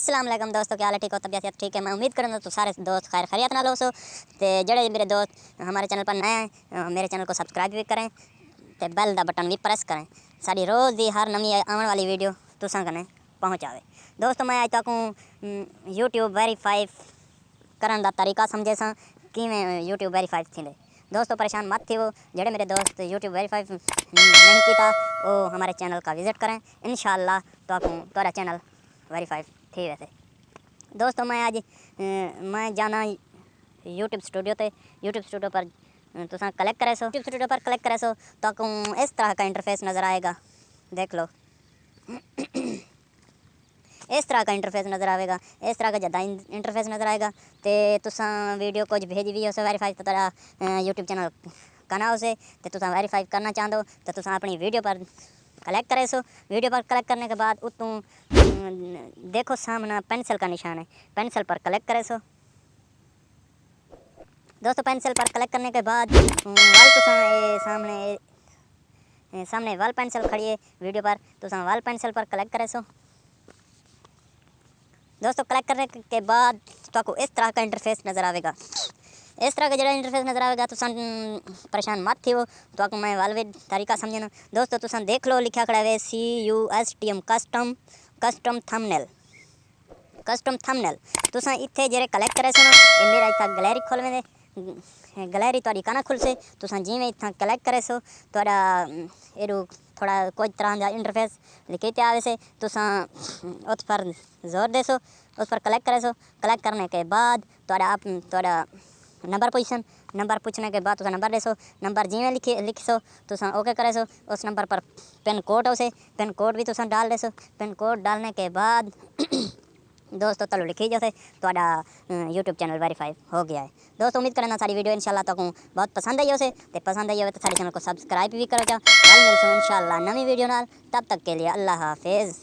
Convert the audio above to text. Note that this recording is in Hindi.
अस्सलाम वालेकुम दोस्तों, क्या हाल है? ठीक हो? तबीयत ठीक है? मैं उम्मीद करूँगा तो सारे दोस्त खैर खैरियत नाल हो सो। ते जेड़े मेरे दोस्त हमारे चैनल पर नए हैं, मेरे चैनल को सब्सक्राइब भी करें ते बेल दा बटन भी प्रेस करें। साड़ी रोज़ दी हर नवी आने वाली वीडियो तुसां कने पहुँच आवे। दोस्तों मैं अज तक यूट्यूब वेरीफाई करन दा तरीका समझे सा किवें यूट्यूब वेरीफाई थींदे। दोस्तों परेशान मत थी, वो जेड़े मेरे दोस्त यूट्यूब वेरीफाई नहीं कीता वो हमारे चैनल का विजिट करें। इंशाअल्लाह तोरा चैनल वेरीफाई थी वैसे। दोस्तों मैं आज मैं जाना यूट्यूब स्टूडियो पे। यूट्यूब स्टूडियो पर तुसा कलेक्ट करे सो, यूट्यूब स्टूडियो पर कलेक्ट करे सो तो इस तरह का इंटरफेस नज़र आएगा। देख लो इस तरह का इंटरफेस नज़र आएगा, इस तरह का ज़्यादा इंटरफेस नज़र आएगा। तो तुसा वीडियो कुछ भेज भी उसे वेरीफाई तो तेरा यूट्यूब चैनल करना उसे तो तुसा वेरीफाई करना चाहते हो तो तुसा अपनी वीडियो पर कलेक्ट करे सो। वीडियो पर कलेक्ट करने के बाद उतों देखो सामने पेंसिल का निशान है, पेंसिल पर कलेक्ट करे सो। दोस्तों पेंसिल पर कलेक्ट करने के बाद वाल तुसा सामने वाल पेंसिल खड़ी है वीडियो पर, तुसा वाल पेंसिल पर कलेक्ट करे सो। दोस्तों कलेक्ट करने के बाद तो इस तरह का इंटरफेस नज़र आएगा। इस तरह का जो इंटरफेस नज़र आएगा तो परेशान मत थी वो तो मैं वालवे तरीका समझना। दोस्तों तुसा देख लो लिखा खड़ा है CUSTM custom thumbnail. Custom thumbnail तुसा इत्थे जेरे कलेक्ट करे सो ना, ये मेरा इतना गैलरी खोलवे दे, गैलरी तुहाडी काना खुलसे। तुसा जिवें इतना कलेक्ट करे सो तुहाडा एडू थोड़ा कुछ तरह का इंटरफेस लिखे ते आवे से। तुसा उस पर जोर दे सो, उस पर कलेक्ट करे सो। कलेक्ट करने के बाद तुहाडा नंबर पोजीशन, नंबर पूछने के बाद तुसा नंबर दे सो। नंबर जिवें लिख सो तुसा ओके करे सो। उस नंबर पर पिन कोड उसे पिन कोड भी तुसा डाल दे सो। पिन कोड डालने के बाद दोस्तों तलो लिखी जैसे तुहाडा यूट्यूब चैनल वेरीफाई हो गया है। दोस्तों उम्मीद करना सारी वीडियो इंशाल्लाह तक बहुत पसंद आई उसे तो पसंद आई हो तो सारे चैनल को सब्सक्राइब भी करो। कल मिलसूँ इंशाल्लाह नवी वीडियो नाल, तब तक के लिए अल्लाह हाफिज़।